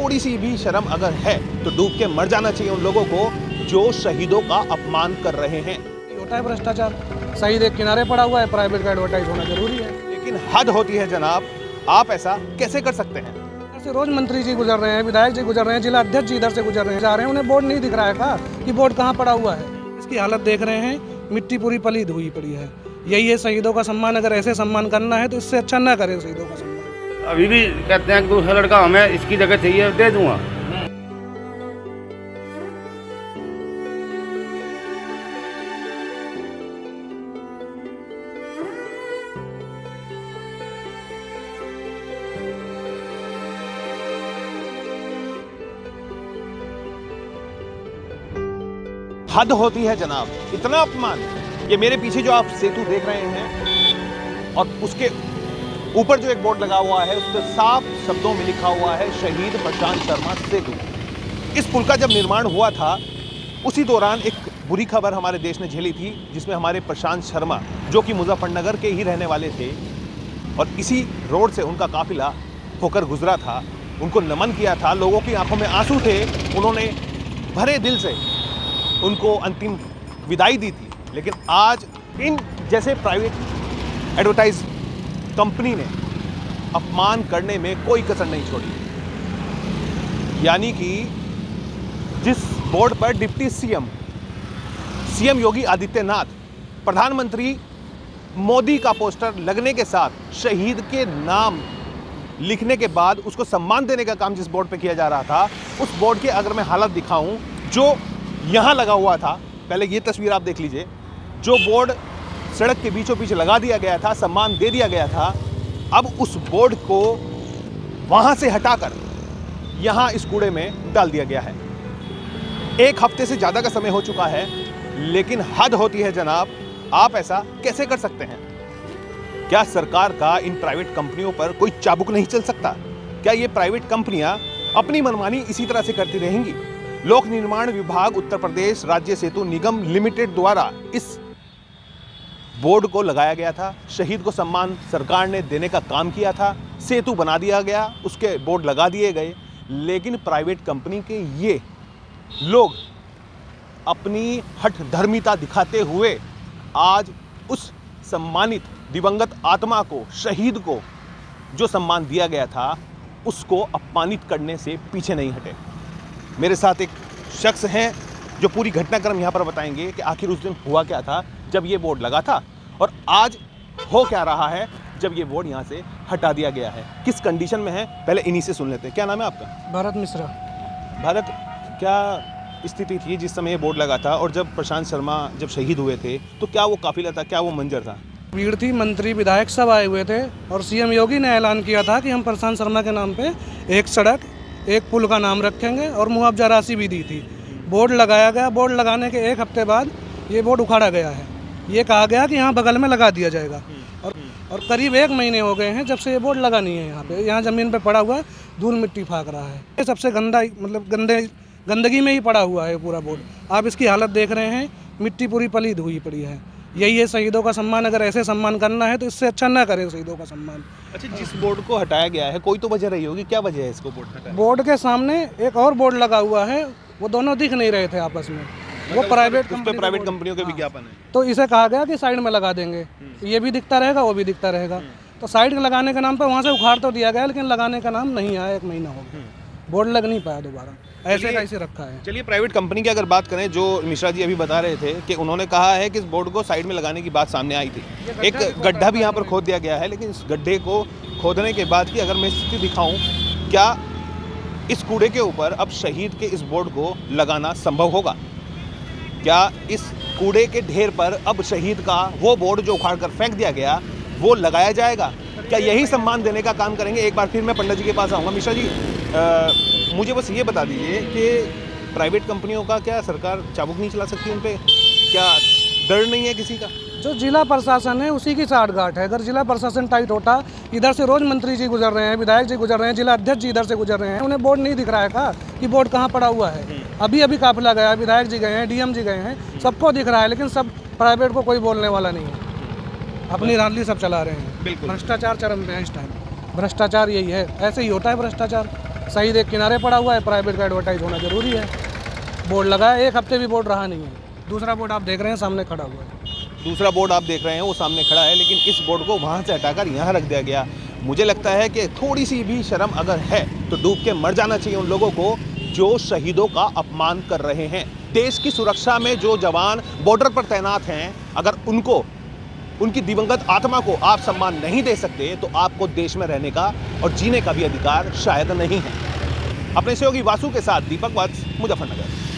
थोड़ी सी भी शर्म अगर है तो डूब के मर जाना चाहिए उन लोगों को जो शहीदों का अपमान कर रहे हैं। होता है भ्रष्टाचार, शहीद एक किनारे पड़ा हुआ है, प्राइवेट का एडवर्टाइज होना जरूरी है। लेकिन हद होती है जनाब, आप ऐसा कैसे कर सकते हैं? ऐसे रोज मंत्री जी गुजर रहे हैं, विधायक जी गुजर रहे हैं, जिला अध्यक्ष जी इधर से गुजर रहे हैं, जा रहे हैं, उन्हें बोर्ड नहीं दिख रहा है का कि बोर्ड कहाँ पड़ा हुआ है। इसकी हालत देख रहे हैं, मिट्टी पूरी पलीद हुई पड़ी है। यही है शहीदों का सम्मान। अगर ऐसे सम्मान करना है तो इससे अच्छा ना करें शहीदों का सम्मान। अभी भी कहते हैं कि दूसरा लड़का हमें इसकी जगह चाहिए, दे दूंगा। हद होती है जनाब, इतना अपमान। ये मेरे पीछे जो आप सेतु देख रहे हैं और उसके ऊपर जो एक बोर्ड लगा हुआ है उस पर साफ शब्दों में लिखा हुआ है शहीद प्रशांत शर्मा सेतु। इस पुल का जब निर्माण हुआ था उसी दौरान एक बुरी खबर हमारे देश ने झेली थी, जिसमें हमारे प्रशांत शर्मा जो कि मुजफ्फरनगर के ही रहने वाले थे और इसी रोड से उनका काफिला होकर गुजरा था, उनको नमन किया था, लोगों की आंखों में आंसू थे, उन्होंने भरे दिल से उनको अंतिम विदाई दी थी। लेकिन आज इन जैसे प्राइवेट एडवर्टाइज कंपनी ने अपमान करने में कोई कसर नहीं छोड़ी। यानी कि जिस बोर्ड पर डिप्टी सीएम योगी आदित्यनाथ, प्रधानमंत्री मोदी का पोस्टर लगने के साथ शहीद के नाम लिखने के बाद उसको सम्मान देने का काम जिस बोर्ड पे किया जा रहा था, उस बोर्ड के अगर मैं हालत दिखाऊं जो यहां लगा हुआ था, पहले ये तस्वीर आप देख लीजिए, जो बोर्ड सड़क के बीचों बीच लगा दिया गया था, सम्मान दे दिया गया था, अब उस बोर्ड को वहां से हटाकर यहां इस कूड़े में डाल दिया गया है। एक हफ्ते से ज्यादा का समय हो चुका है, लेकिन हद होती है जनाब, आप ऐसा कैसे कर सकते हैं? क्या सरकार का इन प्राइवेट कंपनियों पर कोई चाबुक नहीं चल सकता? क्या ये प्राइवेट कंपनियां अपनी मनमानी इसी तरह से करती रहेंगी? लोक निर्माण विभाग उत्तर प्रदेश राज्य सेतु निगम लिमिटेड द्वारा इस बोर्ड को लगाया गया था, शहीद को सम्मान सरकार ने देने का काम किया था, सेतु बना दिया गया, उसके बोर्ड लगा दिए गए, लेकिन प्राइवेट कंपनी के ये लोग अपनी हठधर्मिता दिखाते हुए आज उस सम्मानित दिवंगत आत्मा को, शहीद को जो सम्मान दिया गया था, उसको अपमानित करने से पीछे नहीं हटे। मेरे साथ एक शख्स हैं जो पूरी घटनाक्रम यहाँ पर बताएंगे कि आखिर उस दिन हुआ क्या था जब ये बोर्ड लगा था और आज हो क्या रहा है जब ये बोर्ड यहाँ से हटा दिया गया है, किस कंडीशन में है। पहले इन्हीं से सुन लेते हैं। क्या नाम है आपका? भारत मिश्रा। भारत, क्या स्थिति थी जिस समय ये बोर्ड लगा था और जब प्रशांत शर्मा जब शहीद हुए थे तो क्या वो काफिला था, क्या वो मंजर था? भीड़ थी, मंत्री विधायक सब आए हुए थे और सीएम योगी ने ऐलान किया था कि हम प्रशांत शर्मा के नाम पे एक सड़क, एक पुल का नाम रखेंगे और मुआवजा राशि भी दी थी। बोर्ड लगाया गया, बोर्ड लगाने के एक हफ्ते बाद ये बोर्ड उखाड़ा गया है। ये कहा गया कि यहाँ बगल में लगा दिया जाएगा और करीब 1 महीने हो गए हैं जब से ये बोर्ड लगा नहीं है। यहाँ पे, यहाँ ज़मीन पे पड़ा हुआ है, धूल मिट्टी फाक रहा है। ये सबसे गंदा, मतलब गंदगी में ही पड़ा हुआ है पूरा बोर्ड। आप इसकी हालत देख रहे हैं, मिट्टी पूरी पलीद हुई पड़ी है। यही है शहीदों का सम्मान। अगर ऐसे सम्मान करना है तो इससे अच्छा ना करें शहीदों का सम्मान। अच्छा, जिस बोर्ड को हटाया गया है कोई तो वजह रही होगी, क्या वजह है इसको बोर्ड हटाने? बोर्ड के सामने एक और बोर्ड लगा हुआ है, वो दोनों दिख नहीं रहे थे आपस में। वो प्राइवेट कंपनियों के विज्ञापन है, तो इसे कहा गया कि साइड में लगा देंगे, ये भी दिखता रहेगा, वो भी दिखता रहेगा। तो साइड लगाने के नाम पर वहाँ से उखाड़ तो दिया गया, लेकिन लगाने का नाम नहीं आया। 1 महीना हो गया, बोर्ड लग नहीं पाया दोबारा, ऐसे कैसे रखा है। चलिए, प्राइवेट कंपनी की अगर बात करें, जो मिश्रा जी अभी बता रहे थे कि उन्होंने कहा है कि इस बोर्ड को साइड में लगाने की बात सामने आई थी। एक गड्ढा भी यहाँ पर खोद दिया गया है, लेकिन इस गड्ढे को खोदने के बाद की अगर मैं स्थिति दिखाऊं, क्या इस कूड़े के ऊपर अब शहीद के इस बोर्ड को लगाना संभव होगा? क्या इस कूड़े के ढेर पर अब शहीद का वो बोर्ड जो उखाड़ कर फेंक दिया गया वो लगाया जाएगा? क्या यही सम्मान देने का काम करेंगे? एक बार फिर मैं पंडित जी के पास आऊँगा। मिश्रा जी, मुझे बस ये बता दीजिए कि प्राइवेट कंपनियों का क्या सरकार चाबुक नहीं चला सकती उन पे? क्या डर नहीं है किसी का? जो जिला प्रशासन है उसी की साठगांठ है। अगर जिला प्रशासन टाइट होता, इधर से रोज मंत्री जी गुजर रहे हैं, विधायक जी गुजर रहे हैं, जिला अध्यक्ष जी इधर से गुजर रहे हैं, उन्हें बोर्ड नहीं दिख रहा है का कि बोर्ड कहाँ पड़ा हुआ है। अभी अभी काफिला गया, विधायक जी गए हैं, डीएम जी गए हैं, सबको दिख रहा है, लेकिन सब प्राइवेट को कोई बोलने वाला नहीं है। अपनी रांडली सब चला रहे हैं। बिल्कुल, भ्रष्टाचार चरम पे है इस टाइम। भ्रष्टाचार यही है, ऐसे ही होता है भ्रष्टाचार। शहीद एक किनारे पड़ा हुआ है, प्राइवेट का एडवर्टाइज होना जरूरी है। बोर्ड लगा है, 1 हफ्ते भी बोर्ड रहा नहीं है। दूसरा बोर्ड आप देख रहे हैं सामने खड़ा हुआ है। दूसरा बोर्ड आप देख रहे हैं वो सामने खड़ा है, लेकिन इस बोर्ड को वहाँ से हटाकर यहाँ रख दिया गया। मुझे लगता है कि थोड़ी सी भी शर्म अगर है तो डूब के मर जाना चाहिए उन लोगों को जो शहीदों का अपमान कर रहे हैं। देश की सुरक्षा में जो जवान बॉर्डर पर तैनात हैं, अगर उनको, उनकी दिवंगत आत्मा को आप सम्मान नहीं दे सकते तो आपको देश में रहने का और जीने का भी अधिकार शायद नहीं है। अपने सहयोगी वासु के साथ दीपक वत्स, मुजफ्फरनगर।